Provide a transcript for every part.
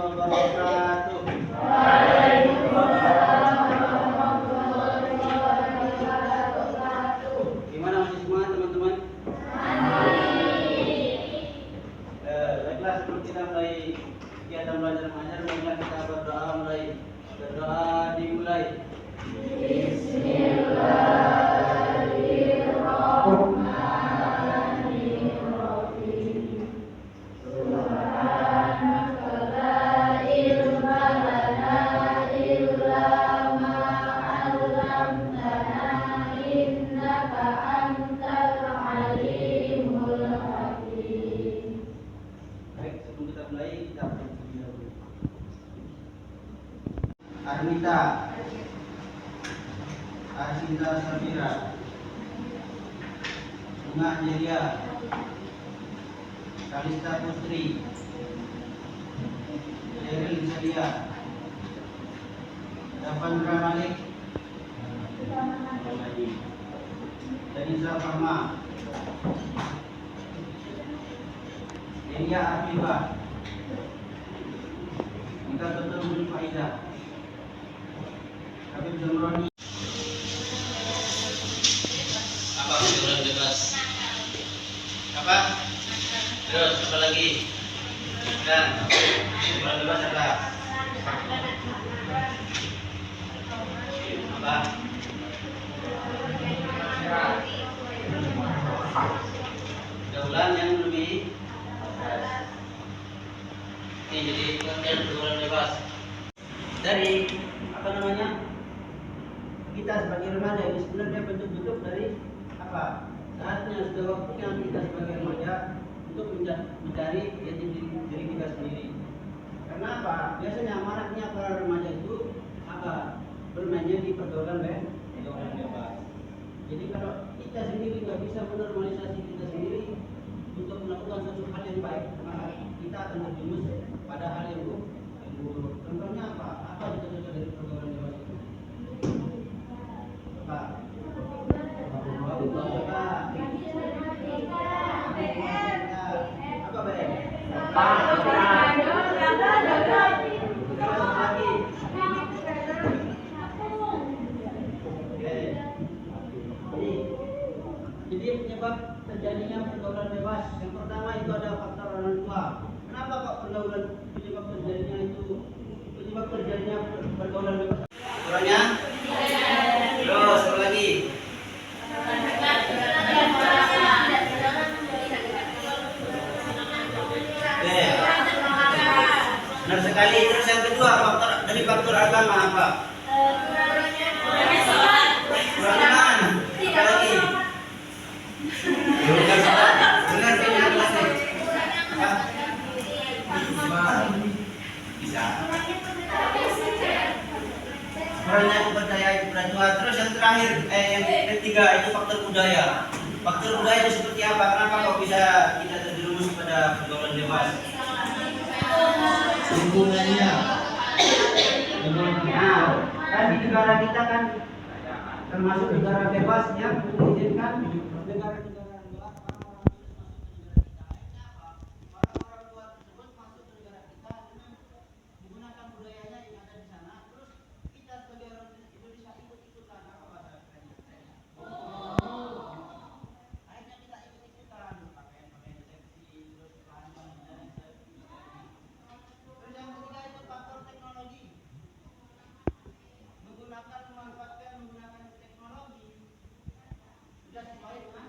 wabarakatuh. Gimana masih semangat teman-teman? Baiklah, sebelum kita mulai kegiatan belajar mengajar, marilah kita berdoa dimulai. Arnita, Arsinta Safira, Bunga Angelia, Kalista Putri, Cheryl Celia, Davandra Malik, Danisa Farma, Delia Afifah, Nika Dr. Budi Faiza, Habib Zamroni. Apa pergaulan bebas? Apa? Terus apa lagi? Dan pergaulan bebas apa? Apa? Pergaulan yang lebih. Oke, jadi pengertian pergaulan bebas dari apa namanya? Kita sebagai remaja ini sebenarnya bentuk-bentuk dari apa? Saatnya sudah waktunya kita sebagai remaja untuk mencari jati diri kita sendiri. Karena apa? Biasanya maraknya para remaja itu apa? Bermainnya di pergaulan bebas. Jadi kalau kita sendiri nggak bisa menormalisasi kita sendiri untuk melakukan suatu hal yang baik, maka kita akan terjerumus pada hal yang buruk. Contohnya apa? Apa contoh dari pergaulan bebas itu? Apa? Jadi penyebab terjadinya pergaulan bebas yang pertama itu ada faktor orang tua. Kenapa kok penyebab terjadinya pergaulan bebas? Orangnya? Terus apa lagi? Benar sekali. Terus yang kedua faktor agama apa? Kurang iman. Apa lagi? Benar bisa. Kurangnya kepercayaan kepada Tuhan. Terus yang terakhir, yang ketiga itu faktor budaya. Faktor budaya itu seperti apa? Kenapa kok bisa kita terjerumus pada pergaulan bebas? Lingkungannya. Nah, kan di negara kita kan termasuk negara bebas yang mengizinkan negara-negara luar orang-orang luar tersebut masuk ke negara kita dengan menggunakan budayanya yang ada di sana. Terus kita sebagai orang Indonesia ikut-ikutan apa bahasa kerennya? Akhirnya kita ikut-ikutan pakaian seksi, terus bahan-bahan dan sebagainya. Terus yang ketiga itu faktor teknologi. Memanfaatkan teknologi sudah sesuai dengan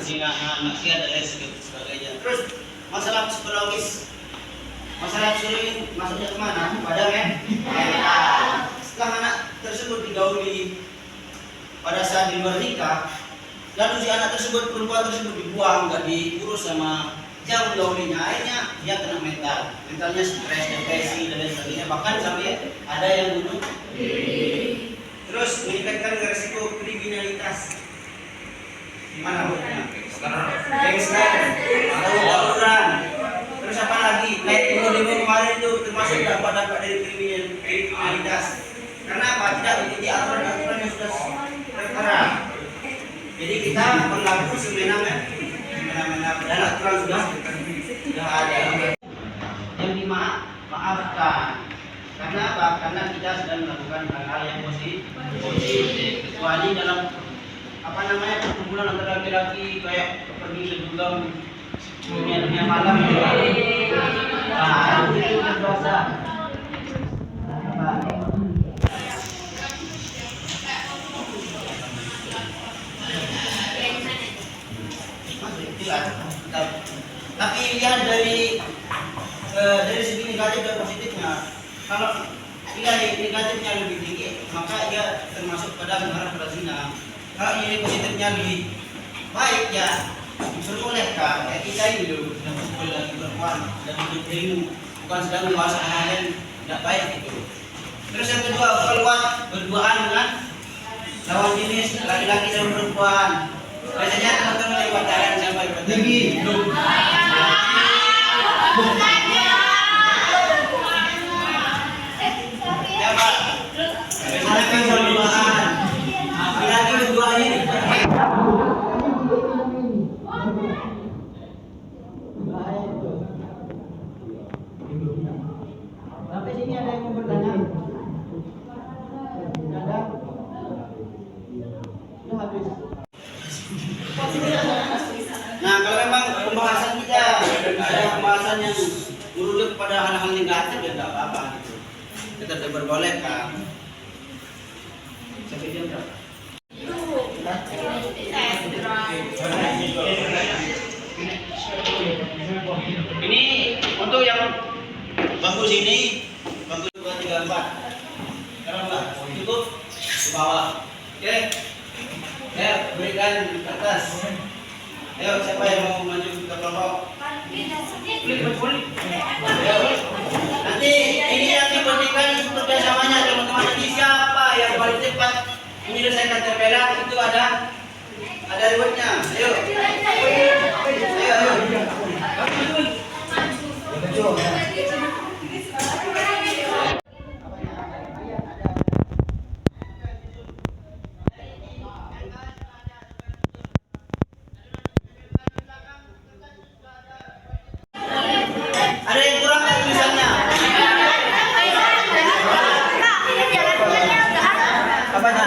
penghinaan, maksiat dan lain sebagainya. Terus masalah psikologis, masalah psikologis masuknya kemana? Pada mental. Setelah anak tersebut digauli pada saat di luar nikah, lalu si anak tersebut, perempuan tersebut dibuang, nggak diurus sama yang menggaulinya, akhirnya dia kena mentalnya stres, depresi dan lain sebagainya, bahkan sampai ada yang bunuh diri. Terus meningkatkan resiko kriminalitas. Gimana buktinya? Gangster, tawuran. Terus apa lagi? Kayak demo kemarin itu termasuk dampak-dampak dari kriminalitas. Karena apa? Tidak mengikuti aturan-aturan yang sudah tertera. Jadi kita berlaku semena-mena dan aturan sudah ada. Yang dimaafkan. Karena apa? Karena kita sedang melakukan hal-hal yang positif. Kecuali dalam perkumpulan antara laki-laki kayak pergi sedunggang dunia malam. Nah, itu berdosa. Tapi lihat dari segi negatif dan positifnya. Kalau nilai negatifnya lebih tinggi, maka ia termasuk pada mengarah pada zina. Kalau nilai positifnya lebih baik, ya diperbolehkan. Kayak kita ini dulu sedang berkumpul lagi berpuan dan hidup ilmu, bukan sedang membahas hal yang tidak baik itu. Terus yang kedua, keluar berduaan dengan lawan jenis laki-laki dan perempuan. Biasanya teman-teman yang pacaran siapa yang tinggi? Siapa? Biasanya kan berduaan. Laki-laki berduaan ini. Sampai sini ada yang mau bertanya? Ada? Sudah habis. Nah, kalau memang pembahasan kita ada pembahasan yang merujuk pada hal-hal negatif, ya tidak apa-apa gitu. Kita diperbolehkan. Sampai jam berapa? Ini untuk yang bagus ini, bagus 2, 3, 4. Kalau enggak cukup ke bawah. Oke. Ya, berikan ke atas. Ayo, siapa yang mau maju ke kelompok? Nanti ini yang dipentingkan kerjasamanya teman-teman. Nanti siapa yang paling cepat menyelesaikan terbelah itu ada rewardnya. Ayo. Ada yang kurang nggak tulisannya? Apanya?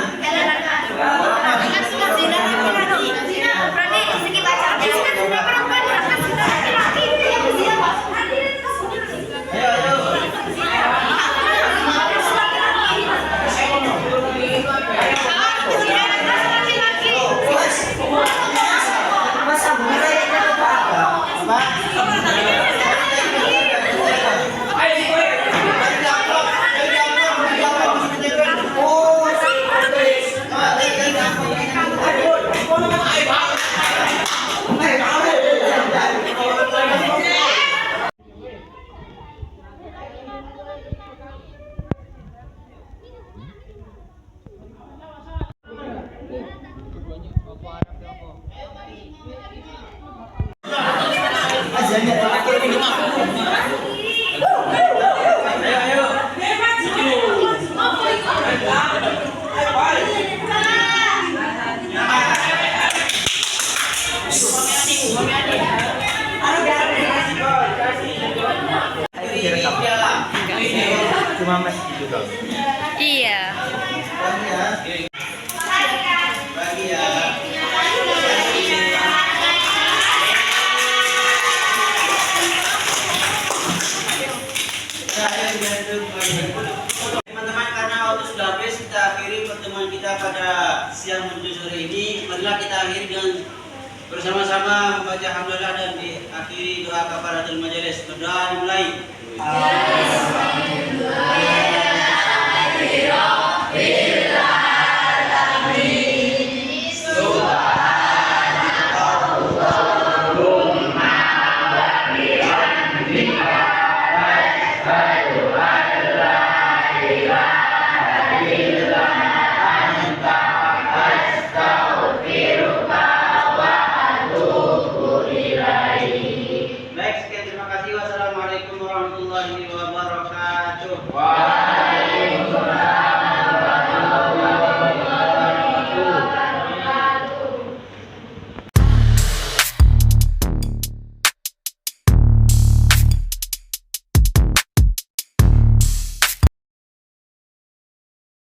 Cuma mas gitu. Iya. Bagi ya. Teman-teman, karena waktu sudah habis, kita akhiri pertemuan kita pada siang menuju sore ini. Marilah kita akhiri dengan Bersama-sama membaca hamdalah dan diakhiri doa kafaratul majelis. Berdoa dimulai. Baik, sekian terima kasih. Wassalamualaikum warahmatullahi wabarakatuh.